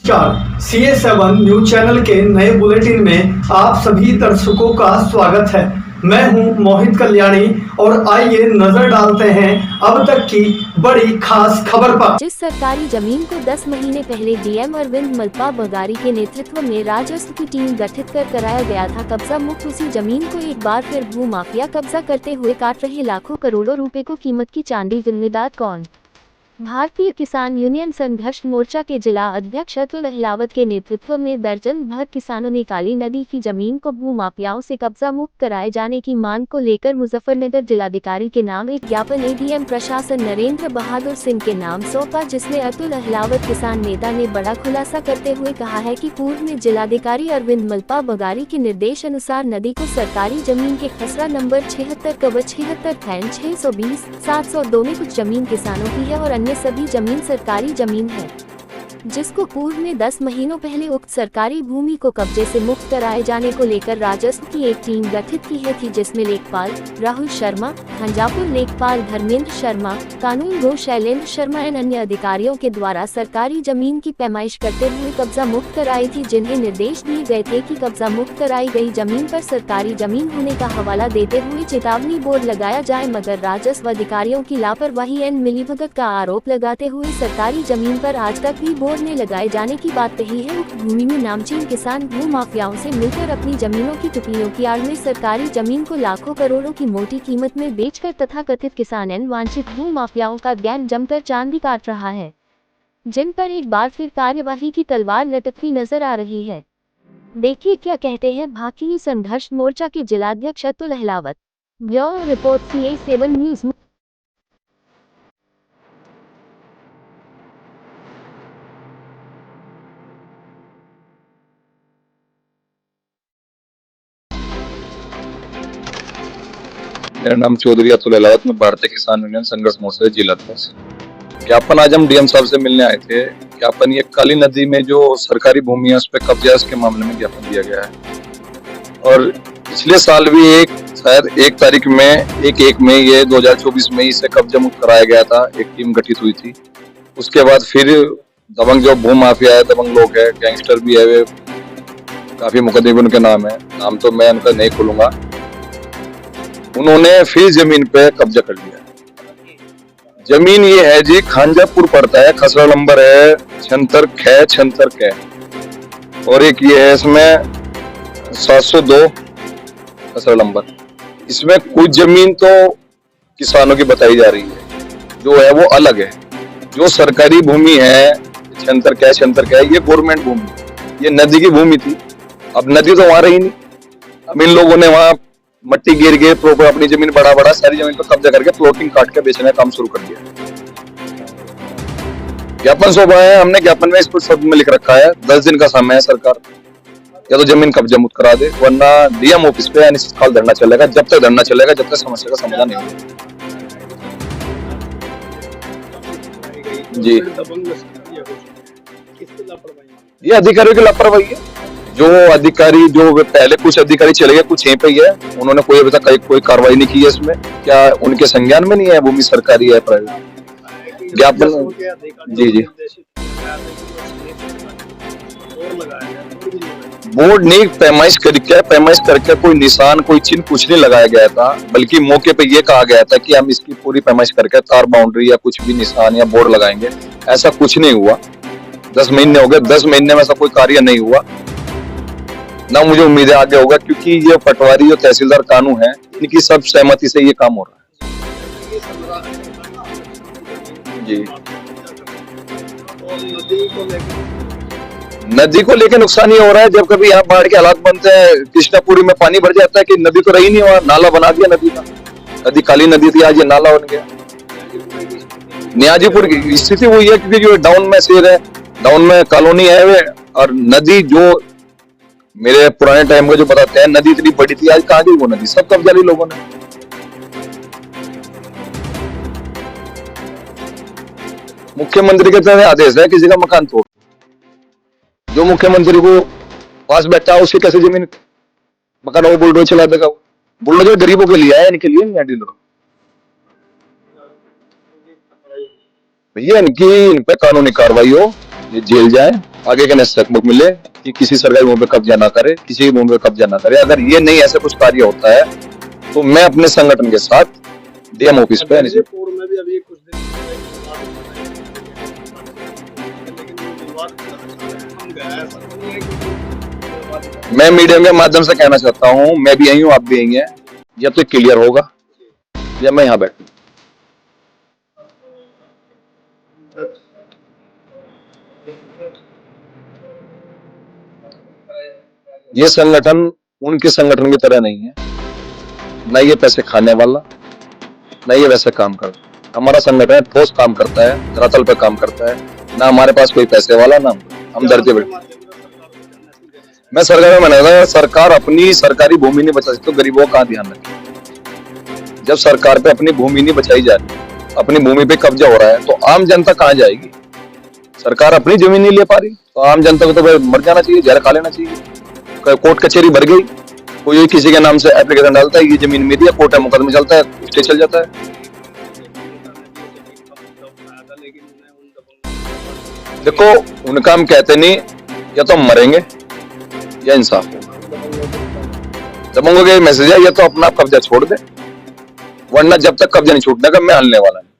नमस्कार, CA7 news channel के नए बुलेटिन में आप सभी दर्शकों का स्वागत है। मैं हूं मोहित कल्याणी और आइए नजर डालते हैं अब तक की बड़ी खास खबर पर। जिस सरकारी जमीन को 10 महीने पहले डीएम अरविंद मल्पा बगारी के नेतृत्व में राजस्व की टीम गठित कर कराया गया था कब्जा मुक्त, उसी जमीन को एक बार फिर भू माफिया कब्जा करते हुए काट रहे लाखों करोड़ों रुपए को कीमत की चांदी। जिम्मेदार कौन? भारतीय किसान यूनियन संघर्ष मोर्चा के जिला अध्यक्ष अतुल अहलावत के नेतृत्व में दर्जन भर किसानों ने काली नदी की जमीन को भू माफियाओं से कब्जा मुक्त कराए जाने की मांग को लेकर मुजफ्फरनगर जिलाधिकारी के नाम एक ज्ञापन एडीएम प्रशासन नरेंद्र बहादुर सिंह के नाम सौंपा, जिसमें अतुल अहलावत किसान नेता ने बड़ा खुलासा करते हुए कहा है कि पूर्व में जिलाधिकारी अरविंद मल्पा बगारी के निर्देश अनुसार नदी को सरकारी जमीन के खसरा नंबर 76/76/620/702 में कुछ जमीन किसानों की है और अन्य सभी जमीन सरकारी जमीन है, जिसको पूर्व में 10 महीनों पहले उक्त सरकारी भूमि को कब्जे से मुक्त कराए जाने को लेकर राजस्व की एक टीम गठित की है जिसमें लेखपाल राहुल शर्मा, खंजापुर लेखपाल धर्मेंद्र शर्मा, कानून गो शैलेंद्र शर्मा एवं अन्य अधिकारियों के द्वारा सरकारी जमीन की पैमाइश करते हुए कब्जा मुक्त कराई थी, जिन्हें निर्देश दिए गए थे कि कब्जा मुक्त कराई गई जमीन पर सरकारी जमीन होने का हवाला देते हुए चेतावनी बोर्ड लगाया जाए, मगर राजस्व अधिकारियों की लापरवाही एवं मिलीभगत का आरोप लगाते हुए सरकारी जमीन पर आज तक भी बोर्ड ने लगाए जाने की बात कही है। उक्त भूमि में नामचीन किसान भू माफियाओं से मिलकर अपनी जमीनों की टुकड़ियों की आड़ में सरकारी जमीन को लाखों करोड़ों की मोटी कीमत में बेचकर तथा कथित किसान एवं वांछित भू माफियाओं का गैंग जमकर चांदी काट रहा है, जिन पर एक बार फिर कार्यवाही की तलवार लटकती नजर आ रही है। देखिए क्या कहते हैं भारतीय संघर्ष मोर्चा के जिलाध्यक्ष Atul Ahlawat. Bureau report CA7 news. मेरा नाम चौधरी अतुल अहलावत, मैं भारतीय किसान यूनियन संघर्ष मोर्चा जिला अध्यक्ष। ज्ञापन आज हम डीएम साहब से मिलने आए थे। ज्ञापन ये काली नदी में जो सरकारी भूमि है उस पर कब्जा है, उसके मामले में ज्ञापन दिया गया है। और पिछले साल भी शायद 1 तारीख में 1 में ये 2024 में इसे कब्जा मुक्त कराया गया था, एक टीम गठित हुई थी। उसके बाद फिर दबंग जो भू माफिया है, दबंग लोग है, गैंगस्टर भी है, वे काफी मुकदमे उनके नाम है, नाम तो मैं उनका नहीं खोलूंगा, उन्होंने फिर जमीन पे कब्जा कर लिया। जमीन ये है जी, खांजापुर पड़ता है, खसरा नंबर है 76 और एक ये है इसमें 702 खसरा नंबर। इसमें कुछ जमीन तो किसानों की बताई जा रही है, जो है वो अलग है। जो सरकारी भूमि है छंतर क्या है, ये गवर्नमेंट भूमि, ये नदी की भूमि थी। अब नदी तो वहां रही नहीं, अब इन लोगों ने वहां मट्टी गिर के प्रॉपर अपनी जमीन बड़ा सारी जमीन पर कब्जा करके प्लॉटिंग काट के बेचने का काम शुरू कर दिया। ज्ञापन सौंपा है हमने, ज्ञापन में इस पर शब्द में लिख रखा है 10 दिन का समय है सरकार, या तो जमीन कब्जा मुक्त करा दे, वरना डीएम ऑफिस पे अनिश्चितकाल धरना चलेगा। जब तक धरना चलेगा, जब तक समस्या का समाधान नहीं होगा। जी, ये अधिकारियों की लापरवाही है। जो अधिकारी जो पहले कुछ अधिकारी चले गए, कुछ यहीं पे ही है, उन्होंने कोई अभी तक कोई कार्रवाई नहीं की है इसमें। क्या उनके संज्ञान में नहीं है भूमि सरकारी है प्राइवेट? ज्ञापन जी बोर्ड ने पैमाइश करके कोई निशान, कोई चिन्ह कुछ नहीं लगाया गया था, बल्कि मौके पे ये कहा गया था कि हम इसकी पूरी पैमाइश करके तार बाउंड्री या कुछ भी निशान या बोर्ड लगाएंगे। ऐसा कुछ नहीं हुआ। 10 महीने हो गए, 10 महीने में ऐसा कोई कार्य नहीं हुआ, ना मुझे उम्मीद है आगे होगा, क्योंकि ये पटवारी और तहसीलदार कानून है, इनकी सब सहमति से ये काम हो रहा है। जी, नदी को लेकर नुकसान ये हो रहा है, जब कभी यहाँ बाढ़ के हालात बनते हैं, कृष्णापुरी में पानी भर जाता है कि नदी तो रही नहीं, वहां नाला बना दिया नदी का। नदी काली नदी थी, आज ये नाला बन गया। नियाजीपुर की स्थिति वही है, क्योंकि जो डाउन में शेर है, डाउन में कॉलोनी है वे, और नदी जो मेरे पुराने टाइम में जो बताते हैं नदी इतनी बड़ी थी, आज कहाँ गई वो नदी? सब कब्जा ली लोगों ने। मुख्यमंत्री के तरफ आदेश है किसी का मकान तोड़, जो मुख्यमंत्री को पास बैठा उसकी कैसे जमीन मकान वो बुलडोजर चला देगा? बुलडोजर गरीबों के लिए है, इनके लिए नहीं है डीलर। भैया इन पे कानूनी कार्रवाई हो, ये जेल जाए। आगे के नेक्स्ट स्टेप मिले कि किसी सरकारी भूमि पे कब्जा ना करे, किसी की भूमि पे कब्जा ना करे। अगर ये नहीं ऐसा कुछ कार्य होता है तो मैं अपने संगठन के साथ डीएम ऑफिस पे पूर्व में भी अभी कुछ दिन मैं मीडिया के माध्यम से कहना चाहता हूँ, मैं भी यही हूँ, आप भी यही हैं, या तो क्लियर होगा या मैं यहाँ बैठूं। ये संगठन उनके संगठन की तरह नहीं है, ना ये पैसे खाने वाला, ना ये वैसे काम करता। हमारा संगठन ठोस काम करता है, धरातल पे काम करता है, ना हमारे पास कोई पैसे वाला, ना हम दर्जे बैठे। मैं सरकार में मानता, सरकार अपनी सरकारी भूमि नहीं बचा सकती तो गरीबों का ध्यान रखे। जब सरकार पे अपनी भूमि नहीं बचाई जा रही, अपनी भूमि पे कब्जा हो रहा है, तो आम जनता कहाँ जाएगी? सरकार अपनी जमीन नहीं ले पा रही तो आम जनता को तो मर जाना चाहिए, जहर खा लेना चाहिए। कोर्ट कचहरी भर गई, कोई किसी के नाम से एप्लीकेशन डालता है, ये जमीन मेरी है, कोर्ट है, मुकदमा चलता है, स्टे चल जाता है। देखो, उनका हम कहते नहीं, या तो हम मरेंगे या इंसाफ होगा। दबंगों का मैसेज है, या तो अपना कब्जा छोड़ दे, वरना जब तक कब्जा नहीं छूटने का मैं हलने वाला नहीं।